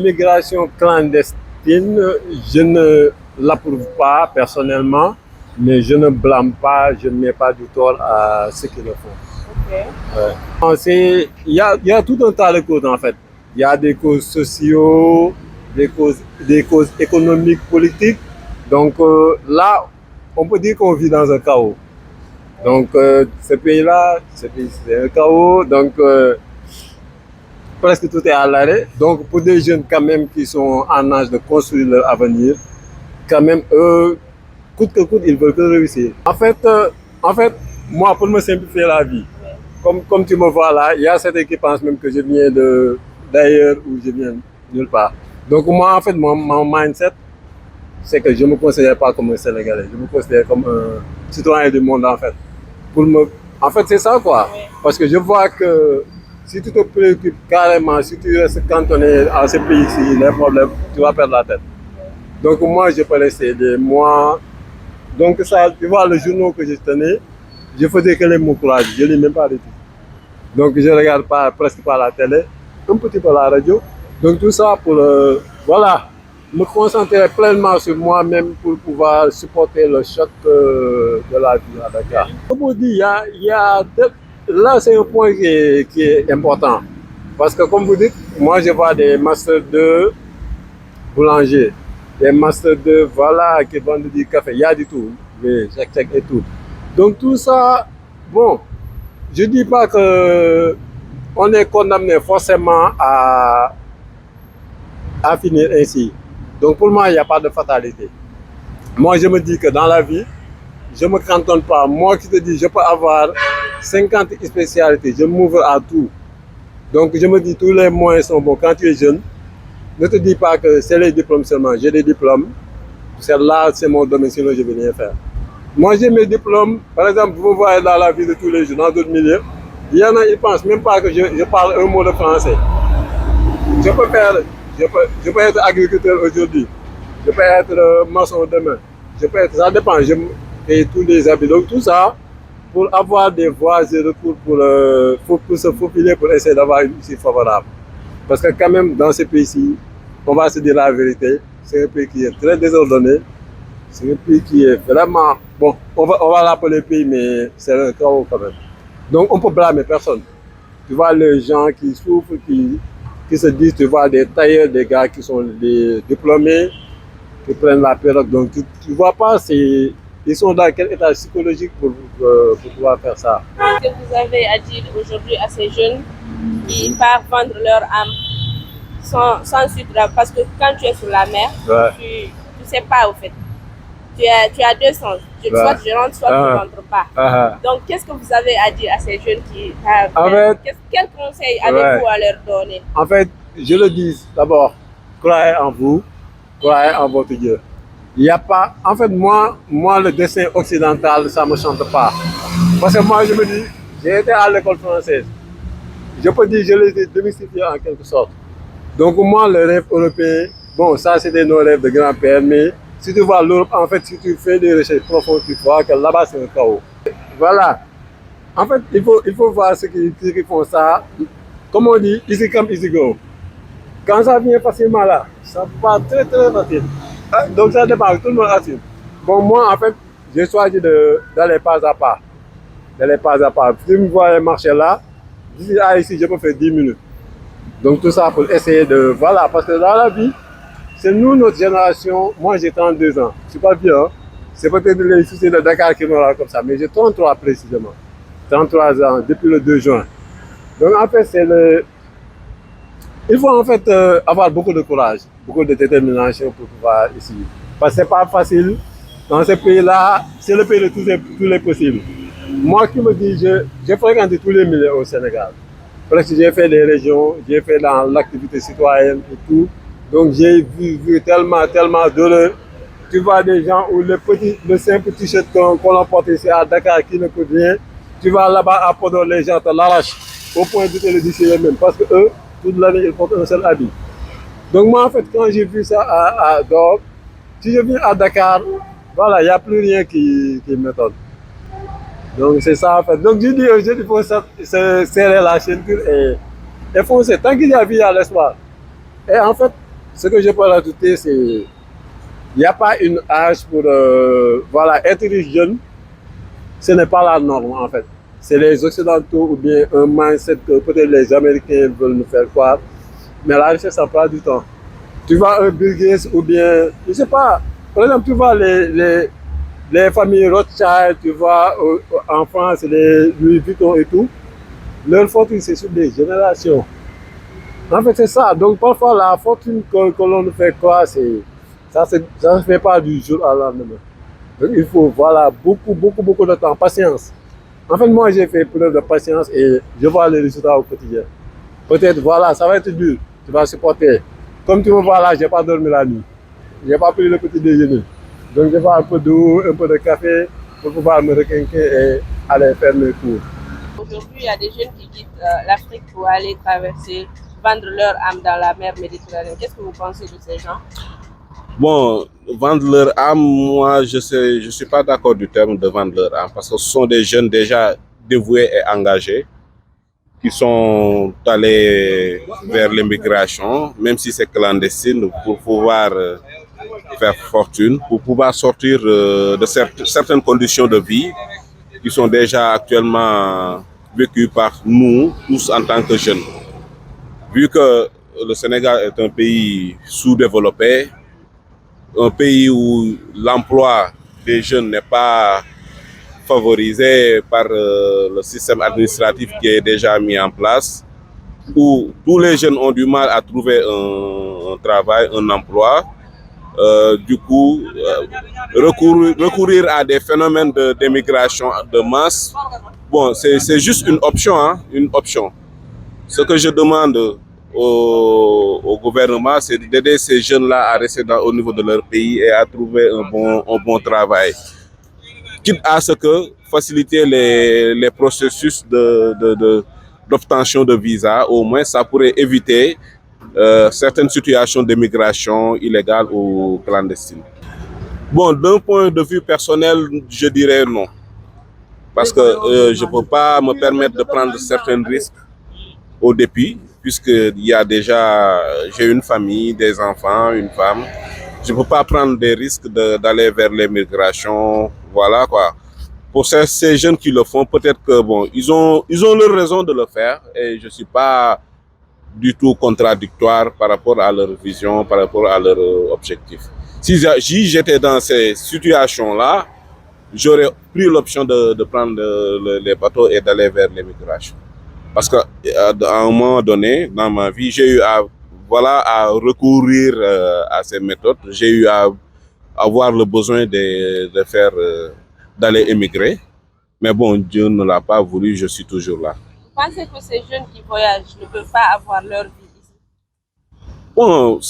L'immigration clandestine, je ne l'approuve pas personnellement, mais je ne blâme pas, je ne mets pas du tort à ceux qui le font. Ok. Il y a tout un tas de causes en fait. Il y a des causes sociaux, des causes économiques, politiques. Donc là, on peut dire qu'on vit dans un chaos. Donc ce pays-là, c'est un chaos. Donc presque tout est à l'arrêt. Donc pour des jeunes quand même qui sont en âge de construire leur avenir, quand même eux, coûte que coûte, ils veulent que réussir. En fait, moi pour me simplifier la vie, comme tu me vois là, il y a certains qui pensent même que je viens d'ailleurs ou je viens nulle part. Donc moi en fait, mon mindset, c'est que je ne me considère pas comme un Sénégalais, je me considère comme un citoyen du monde en fait. En fait, c'est ça quoi. Parce que je vois que si tu te préoccupes carrément, si tu restes cantonné à ce pays-ci, les problèmes, tu vas perdre la tête. Donc moi, je peux rester des mois. Donc ça, tu vois, le journal que je tenais, je faisais que les mots courage, je ne lis même pas les titres. Donc je ne regarde presque pas la télé, un petit peu la radio. Donc tout ça pour, voilà, me concentrer pleinement sur moi-même pour pouvoir supporter le choc de la vie à Dakar. Comme on dit, là c'est un point qui est important. Parce que comme vous dites, moi je vois des masters de boulanger, des masters de, voilà, qui vendent du café, il y a du tout, les chèques et tout. Donc tout ça, bon, je ne dis pas que on est condamné forcément à finir ainsi. Donc pour moi, il n'y a pas de fatalité. Moi, je me dis que dans la vie, je ne me cantonne pas. Moi qui te dis, je peux avoir 50 spécialités, je m'ouvre à tout. Donc je me dis, tous les moyens sont bons. Quand tu es jeune, ne te dis pas que c'est les diplômes seulement. J'ai des diplômes. Là, c'est mon domaine, sinon je ne vais rien faire. Moi, j'ai mes diplômes. Par exemple, vous me voyez dans la vie de tous les jours, dans d'autres milieux. Il y en a, ils ne pensent même pas que je parle un mot de français. Je peux être agriculteur aujourd'hui. Je peux être maçon demain. Ça dépend. Je paye tous les habits. Donc tout ça, pour avoir des voies et recours pour se faufiler, pour essayer d'avoir une issue favorable. Parce que quand même, dans ce pays-ci, on va se dire la vérité, c'est un pays qui est très désordonné. C'est un pays qui est vraiment... Bon, on va l'appeler pays, mais c'est un chaos quand même. Donc on ne peut blâmer personne. Tu vois les gens qui souffrent, qui se disent, tu vois des tailleurs, des gars qui sont des diplômés, qui prennent la perruque. Donc tu ne vois pas, ils sont dans quel état psychologique pour pouvoir faire ça. Qu'est-ce que vous avez à dire aujourd'hui à ces jeunes qui partent vendre leur âme sans suite? Parce que quand tu es sur la mer, tu ne sais pas au fait. Tu as deux sens. Soit tu rentres, soit tu ne rentres pas. Donc, qu'est-ce que vous avez à dire à ces jeunes qui... quel conseil avez-vous à leur donner? En fait, je le dis d'abord, croyez en vous, croyez en votre Dieu. Il n'y a pas... En fait, moi, le dessin occidental, ça ne me chante pas. Parce que moi, je me dis, j'ai été à l'école française. Je peux dire, je les ai démystifiés en quelque sorte. Donc, moi, le rêve européen, bon, ça, c'était nos rêves de grand-père, mais si tu vois l'Europe, en fait, si tu fais des recherches profondes, tu vois que là-bas, c'est un chaos. Voilà. En fait, il faut voir ceux qui font ça. Comme on dit, easy come, easy go. Quand ça vient facilement là, ça va très, très facile. Donc, ça dépend, tout le monde assume. Bon, moi, en fait, j'ai choisi d'aller pas à pas. D'aller pas à pas. Si vous me voyez marcher là, d'ici à ici, je peux faire 10 minutes. Donc, tout ça pour essayer de... Voilà, parce que dans la vie, c'est nous, notre génération. Moi, j'ai 32 ans. Je ne suis pas vieux. Hein? C'est peut-être les soucis de Dakar qui me rendent comme ça. Mais j'ai 33 précisément. 33 ans, depuis le 2 juin. Donc, en fait, il faut en fait avoir beaucoup de courage, beaucoup de détermination pour pouvoir ici. Parce que ce n'est pas facile. Dans ce pays-là, c'est le pays de tous les possibles. Moi qui me dis, j'ai fréquenté tous les milieux au Sénégal. Presque j'ai fait des régions, j'ai fait dans l'activité citoyenne et tout. Donc j'ai vu tellement d'horreur. Tu vois des gens où le simple t-shirt qu'on a porté ici à Dakar qui ne coûte rien. Tu vas là-bas à Podor, les gens te l'arrachent au point de te le dire même. Parce que eux, toute l'année, ils portent un seul habit. Donc moi, en fait, quand j'ai vu ça à Dor, si je viens à Dakar, voilà, il n'y a plus rien qui m'étonne. Donc c'est ça en fait. Donc je dis aux jeunes, il faut se serrer la ceinture et foncer. Tant qu'il y a vie, il y a l'espoir. Et en fait, ce que je peux rajouter, c'est qu'il n'y a pas une âge pour voilà, être jeune, ce n'est pas la norme en fait. C'est les Occidentaux ou bien un mindset que peut-être les Américains veulent nous faire croire. Mais la richesse, ça prend du temps. Tu vois un Bill Gates ou bien, je ne sais pas, par exemple, tu vois les familles Rothschild, tu vois en France, les Louis Vuitton et tout, leur fortune, c'est sur des générations. En fait, c'est ça. Donc, parfois, la fortune que l'on nous fait croire, ça ne se fait pas du jour au lendemain. Donc, il faut, voilà, beaucoup de temps, patience. En fait, moi, j'ai fait preuve de patience et je vois les résultats au quotidien. Peut-être, voilà, ça va être dur, tu vas supporter. Comme tu me vois là, je n'ai pas dormi la nuit. Je n'ai pas pris le petit déjeuner. Donc, je bois un peu d'eau, un peu de café pour pouvoir me requinquer et aller faire mes cours. Aujourd'hui, il y a des jeunes qui quittent l'Afrique pour aller traverser, vendre leur âme dans la mer Méditerranée. Qu'est-ce que vous pensez de ces gens? Bon, vendre leur âme, moi, je suis pas d'accord du terme de vendre leur âme parce que ce sont des jeunes déjà dévoués et engagés qui sont allés vers l'immigration, même si c'est clandestine, pour pouvoir faire fortune, pour pouvoir sortir de certaines conditions de vie qui sont déjà actuellement vécues par nous tous en tant que jeunes. Vu que le Sénégal est un pays sous-développé, un pays où l'emploi des jeunes n'est pas favorisé par le système administratif qui est déjà mis en place, où tous les jeunes ont du mal à trouver un travail, un emploi. Du coup, recourir à des phénomènes d'émigration de masse, bon, c'est juste une option, hein, une option. Ce que je demande au gouvernement, c'est d'aider ces jeunes-là à rester au niveau de leur pays et à trouver un bon travail. Quitte à ce que faciliter les processus d'obtention de visa, au moins ça pourrait éviter certaines situations d'immigration illégale ou clandestine. Bon, d'un point de vue personnel, je dirais non. Parce que je ne peux pas me permettre de prendre certains risques au début, puisque j'ai une famille, des enfants, une femme. Je ne peux pas prendre des risques d'aller vers l'immigration. Voilà quoi. Pour ces jeunes qui le font, peut-être que bon, ils ont leur raison de le faire et je ne suis pas du tout contradictoire par rapport à leur vision, par rapport à leur objectif. Si j'étais dans ces situations-là, j'aurais pris l'option de prendre les bateaux et d'aller vers l'immigration. Parce qu'à un moment donné, dans ma vie, j'ai eu à recourir à ces méthodes. J'ai eu à avoir le besoin d'aller émigrer. Mais bon, Dieu ne l'a pas voulu, je suis toujours là. Vous pensez que ces jeunes qui voyagent ne peuvent pas avoir leur vie ici? Bon,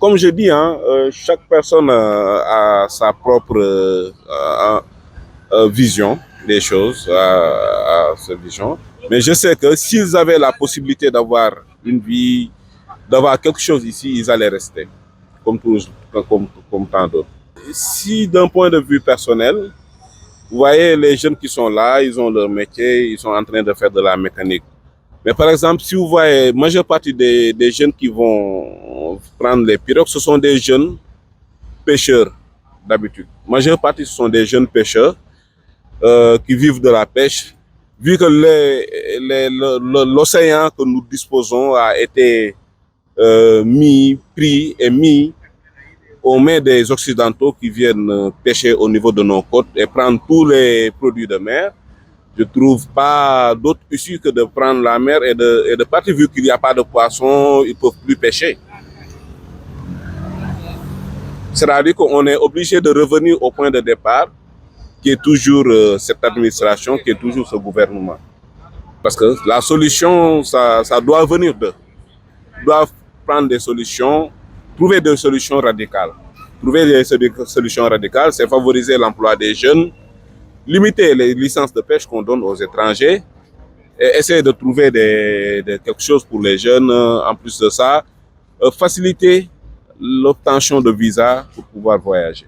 comme je dis, hein, chaque personne a sa propre vision des choses, à sa vision. Mais je sais que s'ils avaient la possibilité d'avoir une vie, d'avoir quelque chose ici, ils allaient rester, comme tant d'autres. Si d'un point de vue personnel, vous voyez les jeunes qui sont là, ils ont leur métier, ils sont en train de faire de la mécanique. Mais par exemple, si vous voyez la majeure partie des jeunes qui vont prendre les pirogues, ce sont des jeunes pêcheurs d'habitude. La majeure partie, ce sont des jeunes pêcheurs qui vivent de la pêche. Vu que l'océan que nous disposons a été pris et mis aux mains des Occidentaux qui viennent pêcher au niveau de nos côtes et prendre tous les produits de mer, je ne trouve pas d'autre issue que de prendre la mer et de partir. Vu qu'il n'y a pas de poissons, ils ne peuvent plus pêcher. C'est-à-dire qu'on est obligé de revenir au point de départ, qui est toujours cette administration, qui est toujours ce gouvernement. Parce que la solution, ça doit venir d'eux. Ils doivent prendre des solutions, trouver des solutions radicales. Trouver des solutions radicales, c'est favoriser l'emploi des jeunes, limiter les licences de pêche qu'on donne aux étrangers et essayer de trouver quelque chose pour les jeunes. En plus de ça, faciliter l'obtention de visa pour pouvoir voyager.